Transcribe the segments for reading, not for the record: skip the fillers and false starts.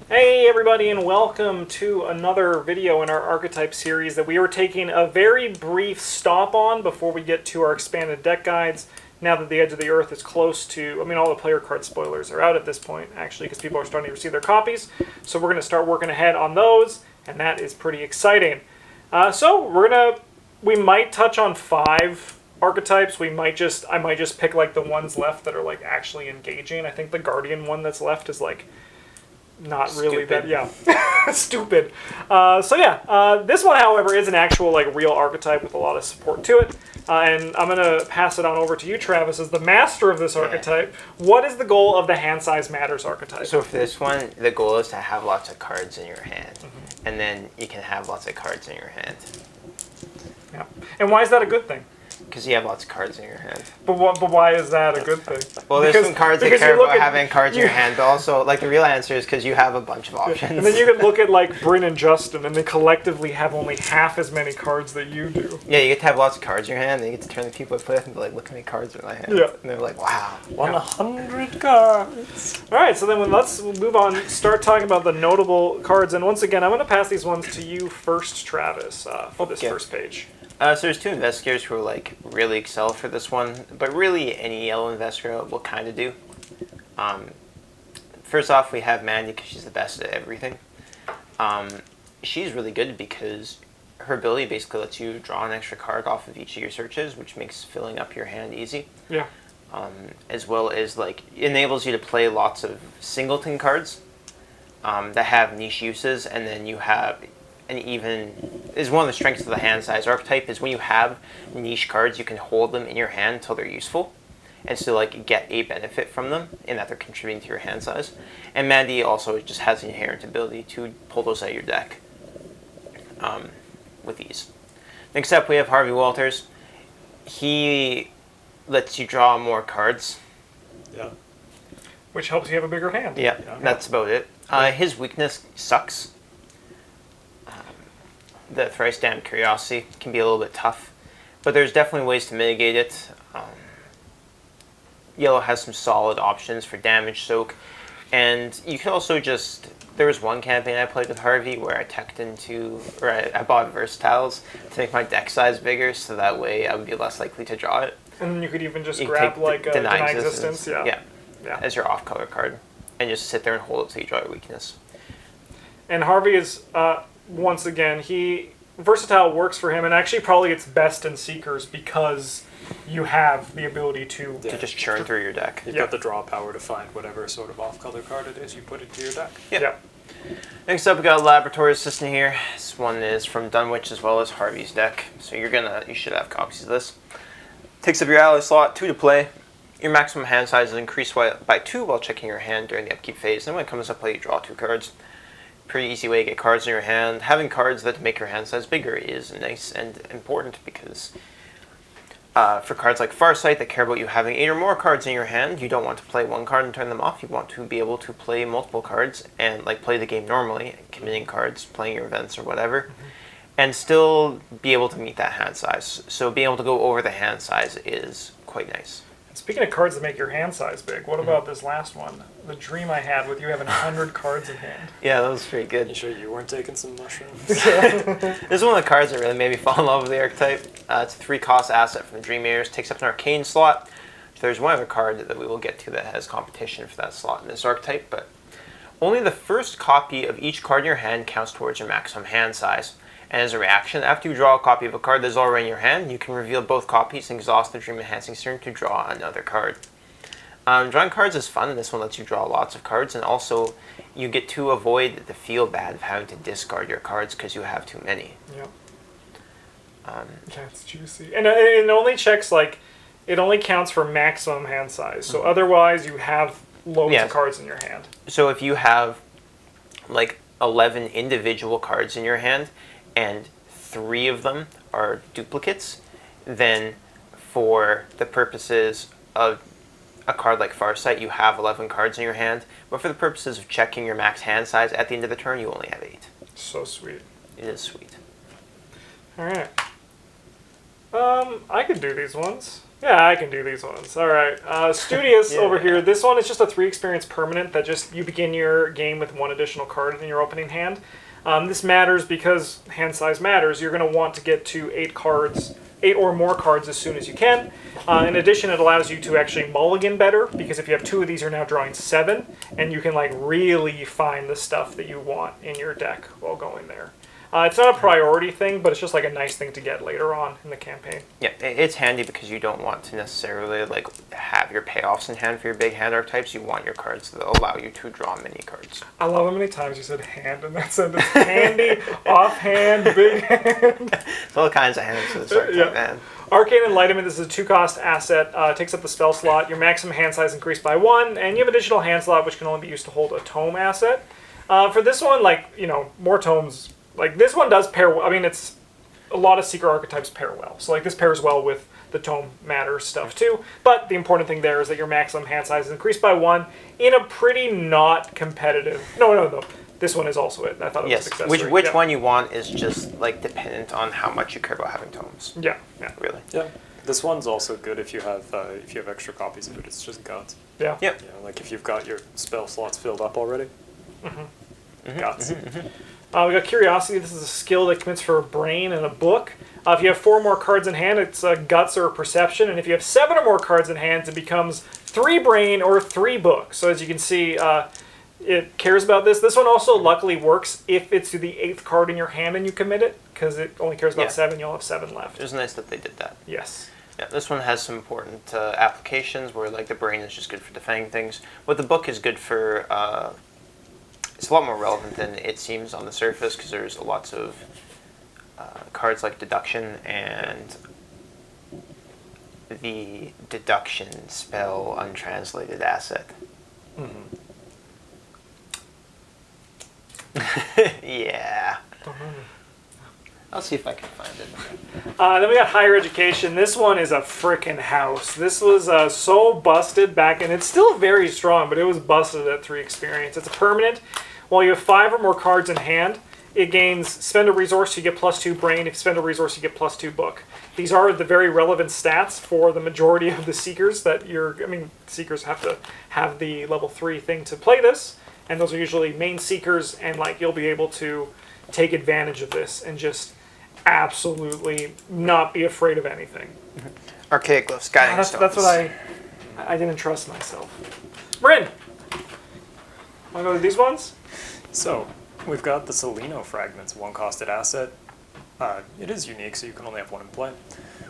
Hey everybody, and welcome to another video in our Archetype series that we were taking a very brief stop on before we get to our expanded deck guides. Now that the Edge of the Earth is close to, all the player card spoilers are out at this point, actually, because people are starting to receive their copies. So we're going to start working ahead on those, and that is pretty exciting. We might touch on 5 archetypes. I might just pick like the ones left that are like actually engaging. I think the Guardian one that's left is like not really Stupid. stupid. This one, however, is an actual like real archetype with a lot of support to it. And I'm gonna pass it on over to you, Travis, as the master of this archetype. What is the goal of the hand size matters archetype? So for this one, the goal is to have lots of cards in your hand, and then you can have lots of cards in your hand. Yeah. And why is that a good thing? Because you have lots of cards in your hand. But why is that a good thing? Well, there's some cards that care about having cards in your hand, but also, like, the real answer is because you have a bunch of options. And then you can look at, like, Bryn and Justin, and they collectively have only half as many cards that you do. Yeah, you get to have lots of cards in your hand, and you get to turn the people that play with and be like, look how many cards are in my hand. Yeah. And they're like, wow. 100 cards. All right, so then let's move on, start talking about the notable cards. And once again, I'm going to pass these ones to you first, Travis, for this first page. So there's 2 investigators who like really excel for this one, but really any yellow investigator will kind of do. First off, we have Mandy because she's the best at everything. She's really good because her ability basically lets you draw an extra card off of each of your searches, which makes filling up your hand easy. Yeah. As well as like enables you to play lots of singleton cards that have niche uses, and then you have is one of the strengths of the hand size archetype is when you have niche cards, you can hold them in your hand until they're useful, and still like get a benefit from them in that they're contributing to your hand size. And Mandy also just has the inherent ability to pull those out of your deck with ease. Next up, we have Harvey Walters. He lets you draw more cards. Yeah. Which helps you have a bigger hand. Yeah, that's about it. His weakness sucks. The Thrice Damned Curiosity can be a little bit tough, but there's definitely ways to mitigate it. Yellow has some solid options for damage soak, and you can also there was one campaign I played with Harvey where I I bought Versatiles to make my deck size bigger, so that way I would be less likely to draw it. And then you could even just grab like a Deny Existence. Yeah, as your off-color card, and just sit there and hold it till you draw your weakness. And Harvey is... once again, Versatile works for him, and actually probably it's best in Seekers because you have the ability to just churn through your deck. You've got the draw power to find whatever sort of off-color card it is you put into your deck. Yeah. Next up, we got a Laboratory Assistant here. This one is from Dunwich as well as Harvey's deck, so you should have copies of this. Takes up your ally slot, 2 to play. Your maximum hand size is increased by 2 while checking your hand during the upkeep phase. Then when it comes to play, you draw 2 cards. Pretty easy way to get cards in your hand. Having cards that make your hand size bigger is nice and important because for cards like Farsight that care about you having 8 or more cards in your hand, you don't want to play 1 card and turn them off. You want to be able to play multiple cards and like play the game normally, committing cards, playing your events or whatever, and still be able to meet that hand size. So being able to go over the hand size is quite nice. Speaking of cards that make your hand size big, what about this last one? The dream I had with you having 100 cards in hand. Yeah, that was pretty good. You sure you weren't taking some mushrooms? This is one of the cards that really made me fall in love with the archetype. It's a 3-cost asset from the Dream Eaters. Takes up an arcane slot. There's one other card that we will get to that has competition for that slot in this archetype, but only the first copy of each card in your hand counts towards your maximum hand size. And as a reaction, after you draw a copy of a card that's already in your hand, you can reveal both copies and exhaust the Dream Enhancing Serum to draw another card. Drawing cards is fun, and this one lets you draw lots of cards, and also you get to avoid the feel bad of having to discard your cards because you have too many. Yeah. That's juicy. And it only checks, it only counts for maximum hand size. So otherwise, you have loads of cards in your hand. So if you have, 11 individual cards in your hand, and 3 of them are duplicates, then for the purposes of a card like Farsight, you have 11 cards in your hand, but for the purposes of checking your max hand size at the end of the turn, you only have 8. So sweet. It is sweet. Alright. I could do these ones. Yeah, I can do these ones. All right. Studious Yeah. over here. This one is just a 3 experience permanent that just you begin your game with 1 additional card in your opening hand. This matters because hand size matters. You're going to want to get to 8 cards, 8 or more cards as soon as you can. In addition, it allows you to actually mulligan better because if you have 2 of these, you're now drawing 7, and you can like really find the stuff that you want in your deck while going there. It's not a priority thing, but it's just like a nice thing to get later on in the campaign. Yeah, it's handy because you don't want to necessarily like have your payoffs in hand for your big hand archetypes. You want your cards that allow you to draw mini cards. I love how many times you said hand in that sentence. Handy, offhand, big hand. There's all kinds of hands to this archetype, man. Arcane Enlightenment, this is a 2-cost asset. Takes up the spell slot. Your maximum hand size increased by 1, and you have additional hand slot which can only be used to hold a tome asset. For this one, like, you know, more tomes. Like, this one does pair well. I mean, it's a lot of Seeker archetypes pair well. So, like, this pairs well with the Tome Matters stuff, too. But the important thing there is that your maximum hand size is increased by 1 in a pretty not competitive... No. This one is also it. I thought it was accessory. Which one you want is just, like, dependent on how much you care about having tomes. Yeah. Really. Yeah. This one's also good if you have extra copies of it. It's just guts. Yeah. Yep. You know, like if you've got your spell slots filled up already. Guts. We got Curiosity. This is a skill that commits for a brain and a book. If you have 4 more cards in hand, it's Guts or Perception. And if you have 7 or more cards in hand, it becomes 3 brain or 3 book. So as you can see, it cares about this. This one also luckily works if it's the 8th card in your hand and you commit it, because it only cares about 7. You'll have 7 left. It was nice that they did that. Yes. Yeah, this one has some important applications where like the brain is just good for defending things. What the book is good for, it's a lot more relevant than it seems on the surface because there's lots of cards like deduction and the deduction spell untranslated asset. Yeah. I'll see if I can find it. Then we got Higher Education. This one is a frickin' house. This was so busted back, and it's still very strong, but it was busted at 3 experience. It's a permanent. While you have 5 or more cards in hand, it gains spend a resource, you get +2 brain. If you spend a resource, you get +2 book. These are the very relevant stats for the majority of the Seekers Seekers have to have the level 3 thing to play this, and those are usually main Seekers, and like you'll be able to take advantage of this and just absolutely not be afraid of anything. Archaic glyphs, guiding stones. That's what I didn't trust myself. Bryn, want to go with these ones? So, we've got the Seleno Fragments, 1-costed asset. It is unique, so you can only have 1 in play.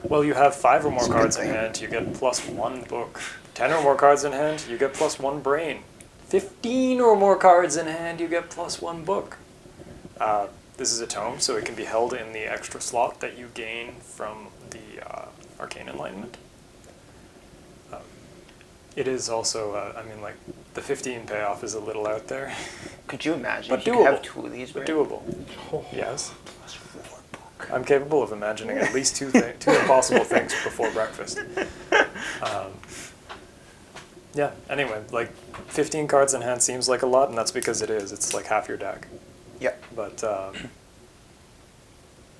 Well, you have 5 or more cards in hand, you get +1 book. 10 or more cards in hand, you get +1 brain. 15 or more cards in hand, you get +1 book. This is a tome, so it can be held in the extra slot that you gain from the Arcane Enlightenment. It is also, the 15 payoff is a little out there. Could you imagine But if you doable. could have 2 of these? But Right? doable. Yes. I'm capable of imagining at least two impossible things before breakfast. Yeah, anyway, like 15 cards in hand seems like a lot, and that's because it is. It's like half your deck. Yep. But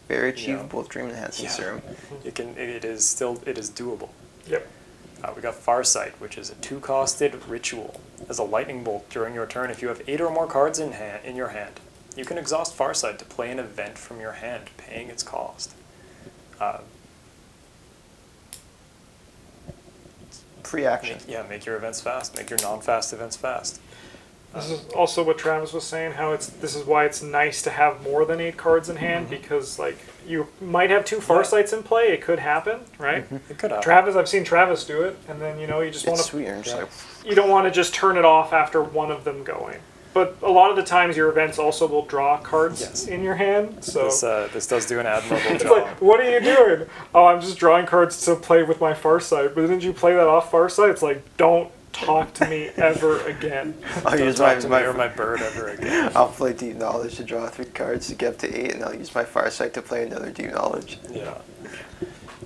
Very achievable with Dream Enhancing Serum. it is doable. Yep. We got Farsight, which is a 2-costed ritual. As a lightning bolt during your turn, if you have 8 or more cards in your hand, you can exhaust Farsight to play an event from your hand, paying its cost. Free action. Make your events fast. Make your non-fast events fast. This is also what Travis was saying, how this is why it's nice to have more than 8 cards in hand, because like you might have 2 Farsights in play. It could happen, right? It could happen. Travis, I've seen Travis do it, and then you just want It's to. sweet. And just like, You don't want to just turn it off after one of them going. But a lot of the times, your events also will draw cards in your hand. So This does do an admirable it's job. like, what are you doing? Oh, I'm just drawing cards to play with my Farsight. But didn't you play that off Farsight? It's like, don't talk to me ever again. I'll Don't use talk to me my or my bird ever again. I'll play Deep Knowledge to draw 3 cards to get up to 8, and I'll use my Farsight to play another Deep Knowledge. Yeah.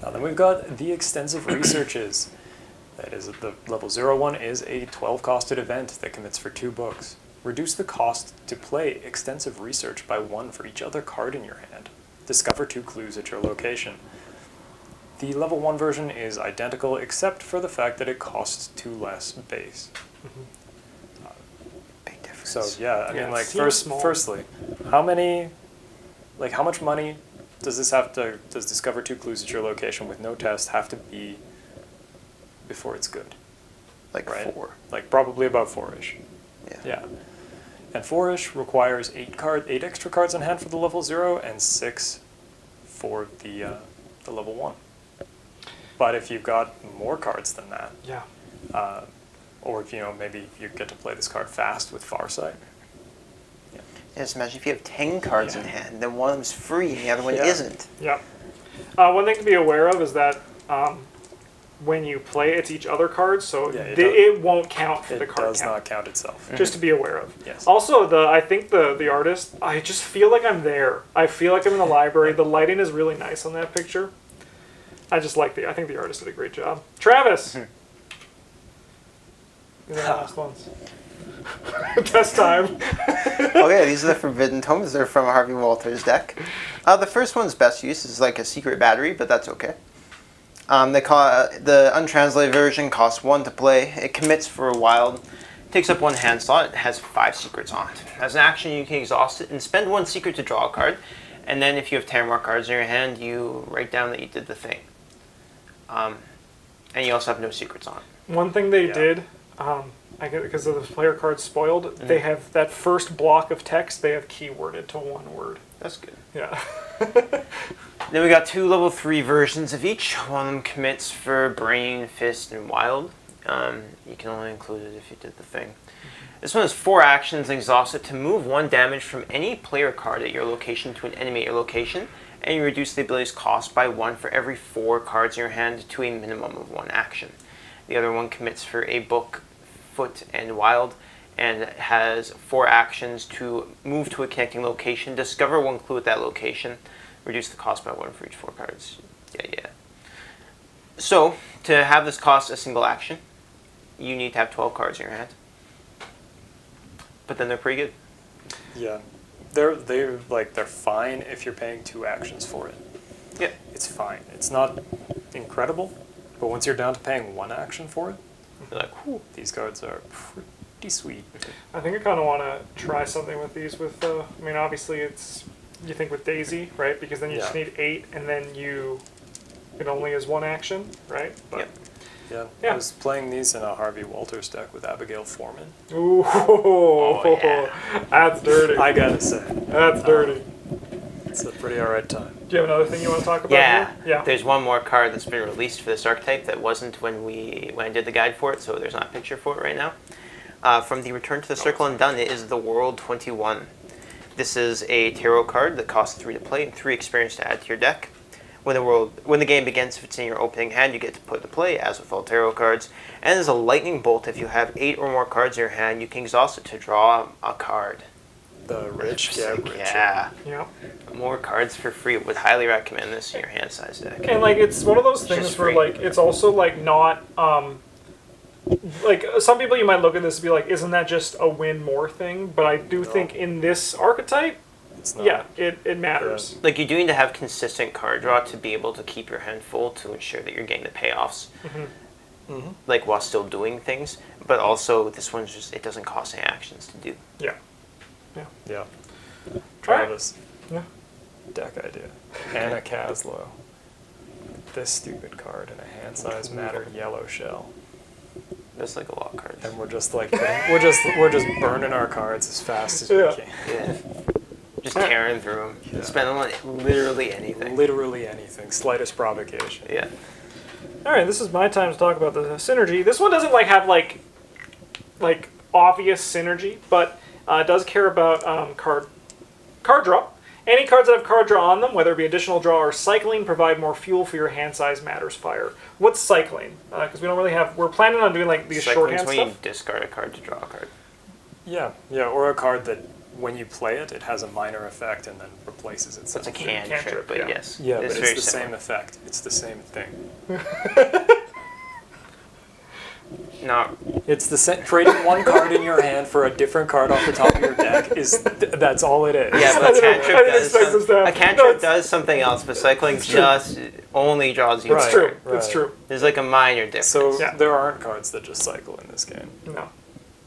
Now then we've got the Extensive Researches. That is, the level 01 is a 12-costed event that commits for 2 books. Reduce the cost to play Extensive Research by 1 for each other card in your hand. Discover 2 clues at your location. The level 1 version is identical except for the fact that it costs 2 less base. Big difference. So yeah, I Yeah, mean, it like seems small. firstly, how much money does Discover 2 clues at your location with no test have to be before it's good? Like Right? 4. Like probably about 4-ish. Yeah. Yeah. And 4-ish requires 8 extra cards on hand for the level 0 and 6 for the level 1. But if you've got more cards than that, Yeah. or if maybe you get to play this card fast with Farsight. Yeah, just imagine if you have 10 cards in hand, then one of them's free and the other one Yeah. isn't. Yeah. One thing to be aware of is that when you play, it's each other cards, so Yeah, it won't count for the It card does count. not count itself. Just to be aware of. Yes. Also, I think the artist, I just feel like I'm there. I feel like I'm in the library. The lighting is really nice on that picture. I think the artist did a great job. Travis! These are the last ones. Test time. Okay, these are the Forbidden Tomes. They're from Harvey Walters' deck. The first one's best use is like a secret battery, but that's okay. The untranslated version costs 1 to play. It commits for a wild. Takes up 1 hand slot. It has 5 secrets on it. As an action, you can exhaust it and spend 1 secret to draw a card. And then if you have 10 more cards in your hand, you write down that you did the thing. And you also have no secrets on it. One thing they Yeah. did, because of the player cards spoiled, they have that first block of text, they have keyworded to 1 word. That's good. Yeah. Then we got 2 level 3 versions of each. One of them commits for Brain, Fist, and Wild. You can only include it if you did the thing. This one has 4 actions and exhaust it to move 1 damage from any player card at your location to an enemy at your location, and you reduce the ability's cost by 1 for every 4 cards in your hand to a minimum of 1 action. The other one commits for a Book, Foot, and Wild, and has 4 actions to move to a connecting location, discover 1 clue at that location, reduce the cost by 1 for each 4 cards. Yeah. So, to have this cost a single action, you need to have 12 cards in your hand. But then they're pretty good. Yeah. They're fine if you're paying 2 actions for it. Yeah. It's fine. It's not incredible, but once you're down to paying 1 action for it, You're like, whew. these cards are pretty sweet. I think I kind of want to try something with these. Obviously you think with Daisy, right? Because then you just Yeah. need 8, and then it only is 1 action, right? But, Yep. Yeah. Yeah. I was playing these in a Harvey Walters deck with Abigail Foreman. Ooh, yeah. That's dirty. I gotta say, That's dirty. it's a pretty alright time. Do you have another thing you want to talk about Yeah. here? Yeah. There's one more card that's been released for this archetype that wasn't when I did the guide for it, so there's not a picture for it right now. From the Return to the Circle Undone, it is the World 21. This is a tarot card that costs 3 to play and 3 experience to add to your deck. When the game begins, if it's in your opening hand, you get to put it to play, as with all tarot cards. And there's a lightning bolt. If you have 8 or more cards in your hand, you can exhaust it to draw a card. The rich get richer. Yeah. Yeah. More cards for free. Would highly recommend this in your hand size deck. And it's one of those things just where free. it's also not some people you might look at this and be like, isn't that just a win more thing? But I do think in this archetype, It's not. yeah, it matters. Like, you do need to have consistent card draw to be able to keep your hand full to ensure that you're getting the payoffs, while still doing things. But also, this one's it doesn't cost any actions to do. Yeah. Yeah. Travis. Yeah. Deck idea. Anna Caslow. This stupid card in a hand-sized matter yellow shell. That's like a lot of cards. And we're just we're just burning our cards as fast as we Yeah. can. Yeah. Just tearing through them. Yeah. Spend them on literally anything. Literally anything. Slightest provocation. Yeah. All right, this is my time to talk about the synergy. This one doesn't have obvious synergy, but it does care about card draw. Any cards that have card draw on them, whether it be additional draw or cycling, provide more fuel for your hand size matters fire. What's cycling? Because we don't really have. We're planning on doing these shorthand when stuff. you discard a card to draw a card. Yeah. Or a card that when you play it, it has a minor effect and then replaces itself. That's a cantrip, cantrip, but yeah. yes. Yeah, but it's very the similar. same effect. It's the same thing. Not It's the same. Trading 1 card in your hand for a different card off the top of your deck that's all it is. Yeah, but I didn't expect this to happen. a cantrip does something else, but cycling just only draws you. It's Right, true. right. It's true. There's like a minor difference. So Yeah. there aren't cards that just cycle in this game. No,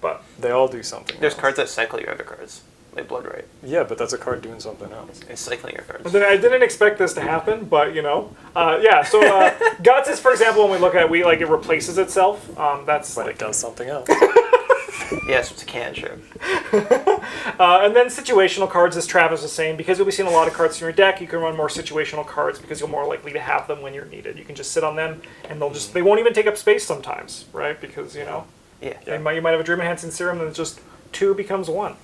but They all do something. There's else. cards that cycle your other cards, like Blood Right. Yeah, but that's a card doing something else. It's cycling your cards. I didn't expect this to happen, but yeah. So guts is, for example, when we look at it replaces itself. That's But like, it does something else. Yes, it's a cantrip. and then situational cards, as Travis was saying, because you'll be seeing a lot of cards in your deck, you can run more situational cards because you're more likely to have them when you're needed. You can just sit on them, and they won't even take up space sometimes, right? Because Yeah. you might have a Dream Enhancing Serum, and just 2 becomes 1.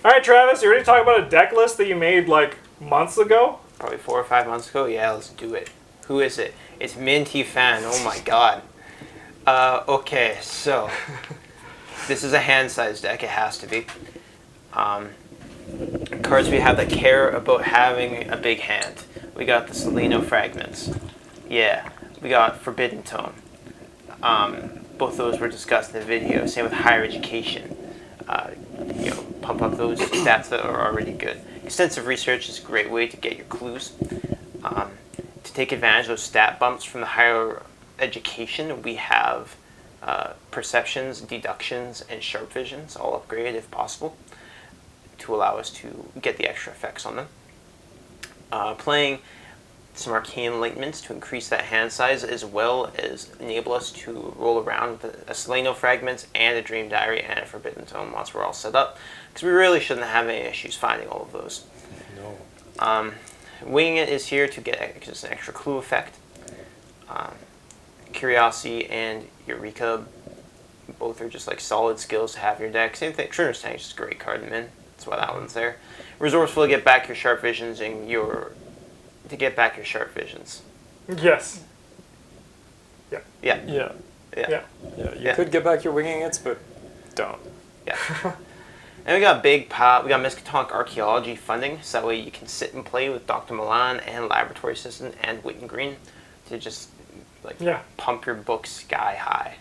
All right, Travis, you ready to talk about a deck list that you made like months ago? Probably 4 or 5 months ago. Yeah, let's do it. Who is it? It's Minty Fan. Oh my god. Okay, so this is a hand-sized deck. It has to be. Cards we have that care about having a big hand. We got the Seleno Fragments. Yeah. We got Forbidden Tone. Both those were discussed in the video. Same with Higher Education. Pump up those stats that are already good. Extensive Research is a great way to get your clues. To take advantage of those stat bumps from the Higher Education, we have Perceptions, Deductions, and Sharp Visions, all upgraded if possible, to allow us to get the extra effects on them. Playing some Arcane Enlightenments to increase that hand size, as well as enable us to roll around with a Seleno Fragments and a Dream Diary and a Forbidden Tome once we're all set up, because we really shouldn't have any issues finding all of those. No. Winging It is here to get just an extra clue effect. Curiosity and Eureka, both are just like solid skills to have in your deck. Same thing, Trainer's Tank is just a great card to min. That's why that one's there. Resourceful to get back your Sharp Visions and your Sharp Visions. Yes. Yeah. Yeah. Yeah. Yeah. Yeah. You Yeah. could get back your winging its, but don't. Yeah. And we got we got Miskatonic Archaeology funding, so that way you can sit and play with Dr. Milan and Laboratory Assistant and Witten Green to just pump your book sky high.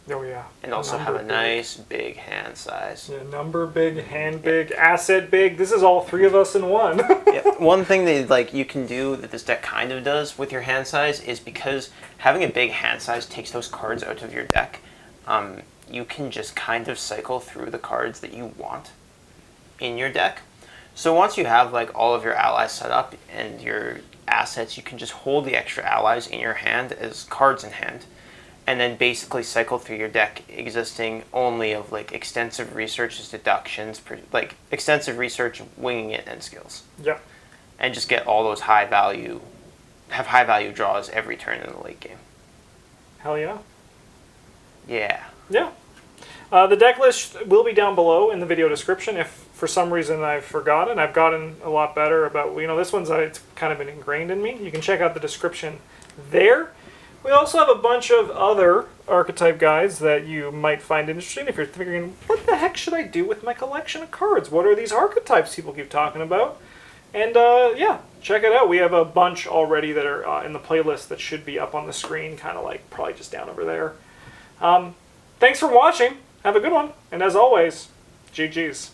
Oh yeah. And also have a nice big hand size. Yeah, number big, hand big, asset big. This is all 3 of us in one. Yeah. One thing that you can do that this deck kind of does with your hand size is, because having a big hand size takes those cards out of your deck, you can just kind of cycle through the cards that you want in your deck. So once you have all of your allies set up and your assets, you can just hold the extra allies in your hand as cards in hand, and then basically cycle through your deck existing only of extensive researches, deductions, extensive research, winging it, and skills. Yeah. And just get all those high value draws every turn in the late game. Hell yeah. Yeah. Yeah. The deck list will be down below in the video description. If for some reason I've forgotten, I've gotten a lot better about, this one's it's kind of been ingrained in me. You can check out the description there. We also have a bunch of other Archetype guides that you might find interesting if you're figuring, what the heck should I do with my collection of cards? What are these archetypes people keep talking about? And yeah, check it out. We have a bunch already that are in the playlist that should be up on the screen, kind of probably just down over there. Thanks for watching. Have a good one. And as always, GG's.